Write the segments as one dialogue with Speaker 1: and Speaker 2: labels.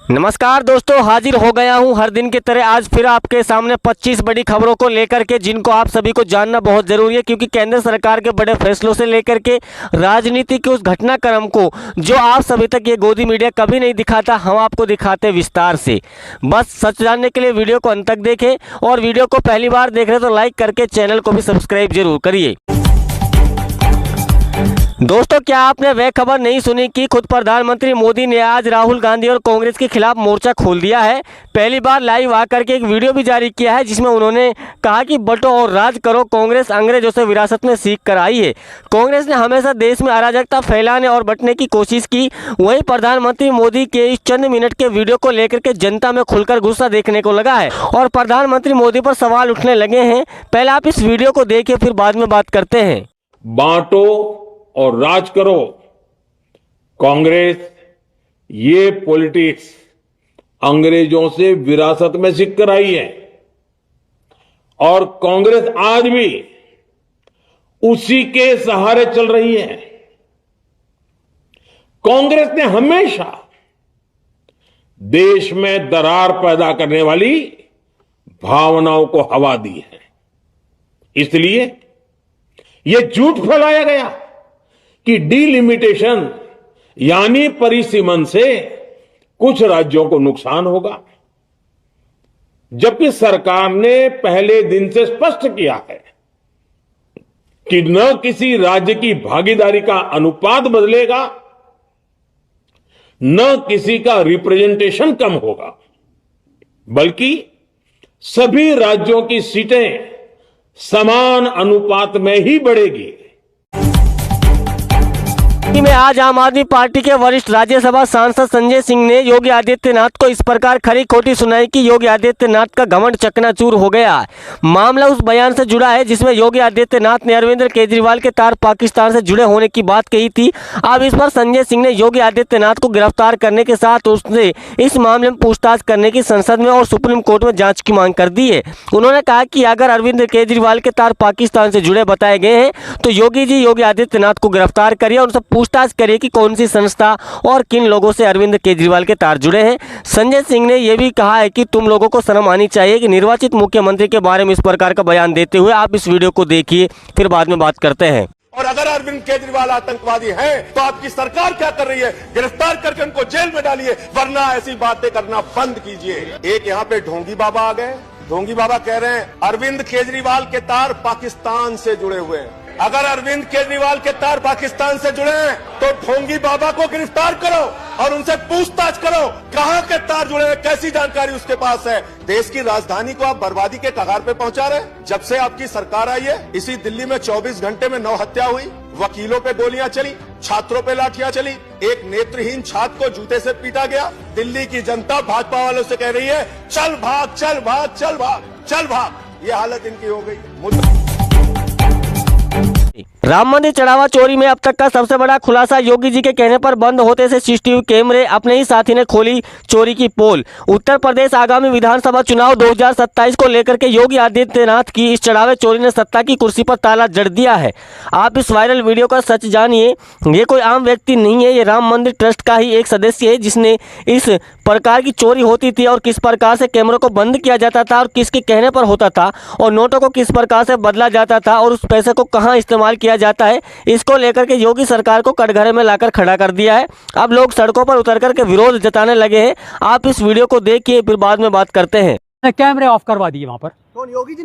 Speaker 1: नमस्कार दोस्तों, हाजिर हो गया हूं हर दिन की तरह आज फिर आपके सामने 25 बड़ी खबरों को लेकर के, जिनको आप सभी को जानना बहुत ज़रूरी है। क्योंकि केंद्र सरकार के बड़े फैसलों से लेकर के राजनीति के उस घटनाक्रम को जो आप सभी तक ये गोदी मीडिया कभी नहीं दिखाता, हम आपको दिखाते विस्तार से। बस सच जानने के लिए वीडियो को अंत तक देखें, और वीडियो को पहली बार देख रहे तो लाइक करके चैनल को भी सब्सक्राइब जरूर करिए। दोस्तों, क्या आपने वह खबर नहीं सुनी कि खुद प्रधानमंत्री मोदी ने आज राहुल गांधी और कांग्रेस के खिलाफ मोर्चा खोल दिया है। पहली बार लाइव आकर के एक वीडियो भी जारी किया है, जिसमें उन्होंने कहा कि बंटो और राज करो, कांग्रेस अंग्रेजों से विरासत में सीख कर आई है। कांग्रेस ने हमेशा देश में अराजकता फैलाने और बंटने की कोशिश की। वहीं प्रधानमंत्री मोदी के इस चंद मिनट के वीडियो को लेकर के जनता में खुलकर गुस्सा देखने को लगा है और प्रधानमंत्री मोदी पर सवाल उठने लगे हैं। पहले आप इस वीडियो को देखिए, फिर बाद में बात करते हैं।
Speaker 2: बांटो और राज करो, कांग्रेस ये पॉलिटिक्स अंग्रेजों से विरासत में सीख कर आई है और कांग्रेस आज भी उसी के सहारे चल रही है। कांग्रेस ने हमेशा देश में दरार पैदा करने वाली भावनाओं को हवा दी है। इसलिए यह झूठ फैलाया गया कि डिलिमिटेशन यानी परिसीमन से कुछ राज्यों को नुकसान होगा, जबकि सरकार ने पहले दिन से स्पष्ट किया है कि न किसी राज्य की भागीदारी का अनुपात बदलेगा, न किसी का रिप्रेजेंटेशन कम होगा, बल्कि सभी राज्यों की सीटें समान अनुपात में ही बढ़ेगी।
Speaker 1: में आज आम आदमी पार्टी के वरिष्ठ राज्यसभा सांसद संजय सिंह ने योगी आदित्यनाथ को इस प्रकार खरी खोटी सुनाई कि योगी आदित्यनाथ का घमंड चकनाचूर हो गया। मामला उस बयान से जुड़ा है जिसमें योगी आदित्यनाथ ने अरविंद केजरीवाल के तार पाकिस्तान से जुड़े होने की बात कही थी। अब इस पर संजय सिंह ने योगी आदित्यनाथ को गिरफ्तार करने के साथ उससे इस मामले में पूछताछ करने की संसद में और सुप्रीम कोर्ट में जाँच की मांग कर दी है। उन्होंने कहा कि अगर अरविंद केजरीवाल के तार पाकिस्तान से जुड़े बताए गए हैं तो योगी जी योगी आदित्यनाथ को गिरफ्तार करिए और उनसे पूछताछ करिए कि कौन सी संस्था और किन लोगों से अरविंद केजरीवाल के तार जुड़े हैं। संजय सिंह ने यह भी कहा है कि तुम लोगों को शर्म आनी चाहिए कि निर्वाचित मुख्यमंत्री के बारे में इस प्रकार का बयान देते हुए। आप इस वीडियो को देखिए, फिर बाद में बात करते हैं।
Speaker 3: और अगर अरविंद केजरीवाल आतंकवादी हैं, तो आपकी सरकार क्या कर रही है? गिरफ्तार करके उनको जेल में डालिए, वरना ऐसी बातें करना बंद कीजिए। एक यहाँ पे ढोंगी बाबा आ गए। ढोंगी बाबा कह रहे हैं अरविंद केजरीवाल के तार पाकिस्तान से जुड़े हुए हैं। अगर अरविंद केजरीवाल के तार पाकिस्तान से जुड़े हैं तो ढोंगी बाबा को गिरफ्तार करो और उनसे पूछताछ करो, कहां के तार जुड़े हैं, कैसी जानकारी उसके पास है। देश की राजधानी को आप बर्बादी के कगार पे पहुंचा रहे हैं। जब से आपकी सरकार आई है, इसी दिल्ली में 24 घंटे में 9 हत्या हुई, वकीलों पे गोलियां चली, छात्रों पे लाठियां चली, एक नेत्रहीन छात्र को जूते से पीटा गया। दिल्ली की जनता भाजपा वालों से कह रही है चल भाग, चल भाग, चल भाग, चल भाग। ये हालत इनकी हो गई।
Speaker 1: राम मंदिर चढ़ावा चोरी में अब तक का सबसे बड़ा खुलासा। योगी जी के कहने पर बंद होते से सीसीटीवी कैमरे, अपने ही साथी ने खोली चोरी की पोल। उत्तर प्रदेश आगामी विधानसभा चुनाव 2027 को लेकर के योगी आदित्यनाथ की इस चढ़ावे चोरी ने सत्ता की कुर्सी पर ताला जड़ दिया है। आप इस वायरल वीडियो का सच जानिए। ये कोई आम व्यक्ति नहीं है, ये राम मंदिर ट्रस्ट का ही एक सदस्य है, जिसने इस प्रकार की चोरी होती थी और किस प्रकार से कैमरों को बंद किया जाता था और किसके कहने पर होता था, और नोटों को किस प्रकार से बदला जाता था और उस पैसे को कहाँ इस्तेमाल किया जाता है, इसको लेकर के योगी सरकार को कटघरे में लाकर खड़ा कर दिया है। अब लोग सड़कों पर उतर कर के विरोध जताने लगे हैं। आप इस वीडियो को देखिए, फिर बाद में बात करते हैं।
Speaker 4: कैमरे ऑफ करवा दिए वहां पर।
Speaker 5: कौन? योगी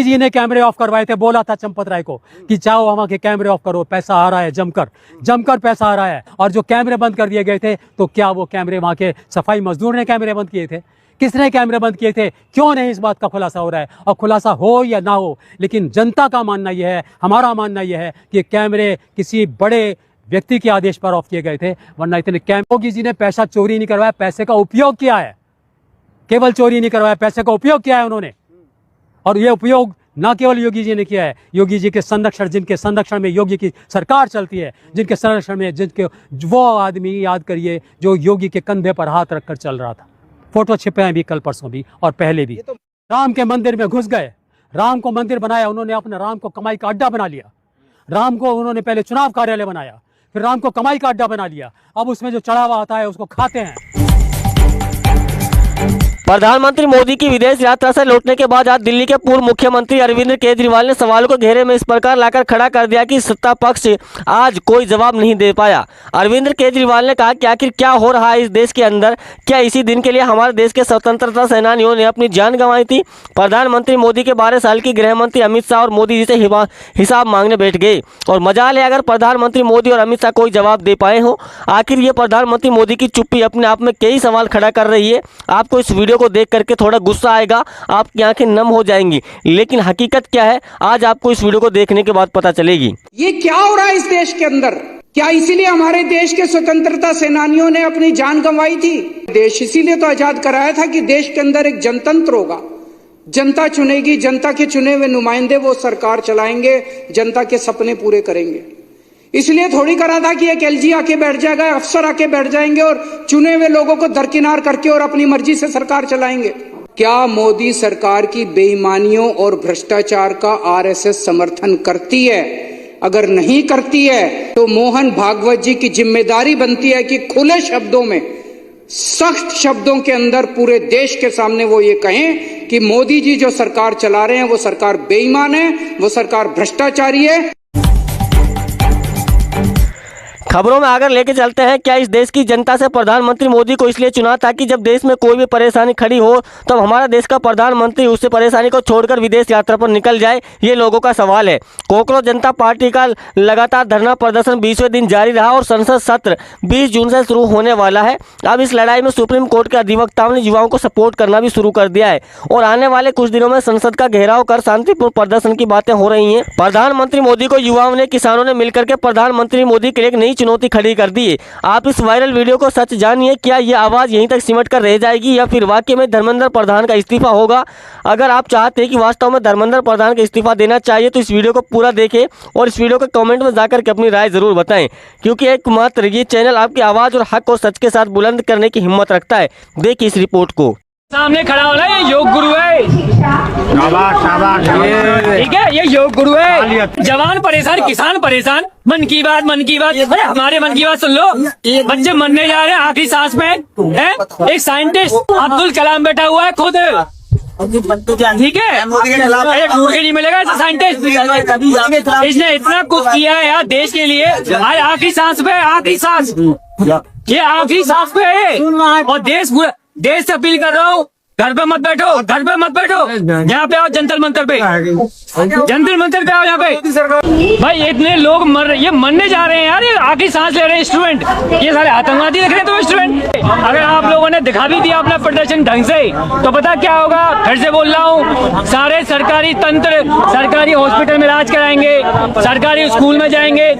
Speaker 5: जी ने कैमरे
Speaker 4: ऑफ करवाए थे। बोला था चंपत राय को कि जाओ वहां के कैमरे ऑफ करो, पैसा आ रहा है, जमकर पैसा आ रहा है। और जो कैमरे बंद कर दिए गए थे, तो क्या वो कैमरे वहां के सफाई मजदूर ने कैमरे बंद किए थे? किसने कैमरे बंद किए थे? क्यों नहीं इस बात का खुलासा हो रहा है? और खुलासा हो या ना हो, लेकिन जनता का मानना यह है, हमारा मानना यह है कि कैमरे किसी बड़े व्यक्ति के आदेश पर ऑफ किए गए थे, वरना इतने योगी जी ने पैसा चोरी नहीं करवाया, पैसे का उपयोग किया है। केवल चोरी नहीं करवाया, पैसे का उपयोग किया है उन्होंने। और यह उपयोग ना केवल योगी जी ने किया है, योगी जी के संरक्षण, जिनके संरक्षण में योगी की सरकार चलती है, जिनके संरक्षण में जिनके वो आदमी याद करिए जो योगी के कंधे पर हाथ रखकर चल रहा था। फोटो छिपे हैं भी, कल परसों भी और पहले भी। राम के मंदिर में घुस गए, राम को मंदिर बनाया उन्होंने, अपने राम को कमाई का अड्डा बना लिया। राम को उन्होंने पहले चुनाव कार्यालय बनाया, फिर राम को कमाई का अड्डा बना लिया। अब उसमें जो चढ़ावा आता है उसको खाते हैं।
Speaker 1: प्रधानमंत्री मोदी की विदेश यात्रा से लौटने के बाद आज दिल्ली के पूर्व मुख्यमंत्री अरविंद केजरीवाल ने सवालों को घेरे में इस प्रकार लाकर खड़ा कर दिया कि सत्ता पक्ष आज कोई जवाब नहीं दे पाया। अरविंद केजरीवाल ने कहा कि आखिर क्या हो रहा है इस देश के अंदर, क्या इसी दिन के लिए हमारे देश के स्वतंत्रता सेनानियों ने अपनी जान गंवाई थी। प्रधानमंत्री मोदी के 12 साल की गृह मंत्री अमित शाह और मोदी जी से हिसाब मांगने बैठ गए और मजाल है अगर प्रधानमंत्री मोदी और अमित शाह कोई जवाब दे पाए हो। आखिर ये प्रधानमंत्री मोदी की चुप्पी अपने आप में कई सवाल खड़ा कर रही है। आपको इस वीडियो को देख करके थोड़ा गुस्सा आएगा, आपकी आंखें नम हो जाएंगी, लेकिन हकीकत क्या है आज आपको इस वीडियो को देखने के बाद पता चलेगी।
Speaker 6: ये क्या हो रहा है इस देश के अंदर? क्या इसीलिए हमारे देश के स्वतंत्रता सेनानियों ने अपनी जान गंवाई थी? देश इसीलिए तो आजाद कराया था कि देश के अंदर एक जनतंत्र होगा, जनता चुनेगी, जनता के चुने हुए नुमाइंदे वो सरकार चलाएंगे, जनता के सपने पूरे करेंगे। इसलिए थोड़ी करा था कि एक एलजी आके बैठ जाएगा, अफसर आके बैठ जाएंगे और चुने हुए लोगों को दरकिनार करके और अपनी मर्जी से सरकार चलाएंगे। क्या मोदी सरकार की बेईमानियों और भ्रष्टाचार का आरएसएस समर्थन करती है? अगर नहीं करती है तो मोहन भागवत जी की जिम्मेदारी बनती है कि खुले शब्दों में, सख्त शब्दों के अंदर पूरे देश के सामने वो ये कहें कि मोदी जी जो सरकार चला रहे हैं वो सरकार बेईमान है, वो सरकार भ्रष्टाचारी है।
Speaker 1: खबरों में आगे लेके चलते हैं। क्या इस देश की जनता से प्रधानमंत्री मोदी को इसलिए चुना था कि जब देश में कोई भी परेशानी खड़ी हो तब हमारा देश का प्रधानमंत्री उससे परेशानी को छोड़कर विदेश यात्रा पर निकल जाए? ये लोगों का सवाल है। कॉकरोच जनता पार्टी का लगातार धरना प्रदर्शन 20वें दिन जारी रहा और संसद सत्र 20 जून से शुरू होने वाला है। अब इस लड़ाई में सुप्रीम कोर्ट के अधिवक्ताओं ने युवाओं को सपोर्ट करना भी शुरू कर दिया है और आने वाले कुछ दिनों में संसद का घेराव कर शांतिपूर्ण प्रदर्शन की बातें हो रही हैं। प्रधानमंत्री मोदी को युवाओं ने, किसानों ने मिलकर के प्रधानमंत्री मोदी के लिए एक नई चुनौती खड़ी कर दी है। आप इस वायरल वीडियो को सच जानिए, क्या यह आवाज यहीं तक सिमट कर रह जाएगी या फिर वाकई में धर्मेंद्र प्रधान का इस्तीफा होगा? अगर आप चाहते हैं कि वास्तव में धर्मेंद्र प्रधान का इस्तीफा देना चाहिए तो इस वीडियो को पूरा देखें और इस वीडियो के कमेंट में जाकर के अपनी राय जरूर बताएं, क्योंकि एकमात्र ये चैनल आपकी आवाज और हक और सच के साथ बुलंद करने की हिम्मत रखता है। देखिए इस रिपोर्ट को।
Speaker 7: सामने खड़ा हो रहा है, ये योग गुरु है। ठीक है, ये योग गुरु है। जवान परेशान, किसान परेशान। मन की बात हमारे मन की बात सुन लो। बच्चे मरने जा रहे हैं आखिरी सांस में है। एक साइंटिस्ट अब्दुल कलाम बैठा हुआ है खुद, ठीक है, एक नहीं मिलेगा ऐसा साइंटिस्ट। इसने इतना कुछ किया है यार देश के लिए। आज आखिरी सांस पे, आखिरी सांस, ये आखिरी सांस पे है और देश से अपील कर रहा हूँ, घर पे मत बैठो, घर पे मत बैठो, यहाँ पे आओ जंतर मंतर पे, जंतर मंतर पे आओ यहाँ पे। भाई इतने लोग ये मरने जा रहे हैं यार, ये आखिरी सांस ले रहे हैं इंस्ट्रूमेंट, ये सारे आतंकवादी देख रहे हैं तो इंस्ट्रूमेंट। अगर आप लोगों ने दिखा भी दिया अपना प्रदर्शन ढंग से तो पता क्या होगा? फिर से बोल रहा हूँ, सारे सरकारी तंत्र सरकारी हॉस्पिटल में इलाज कराएंगे, सरकारी स्कूल में जाएंगे।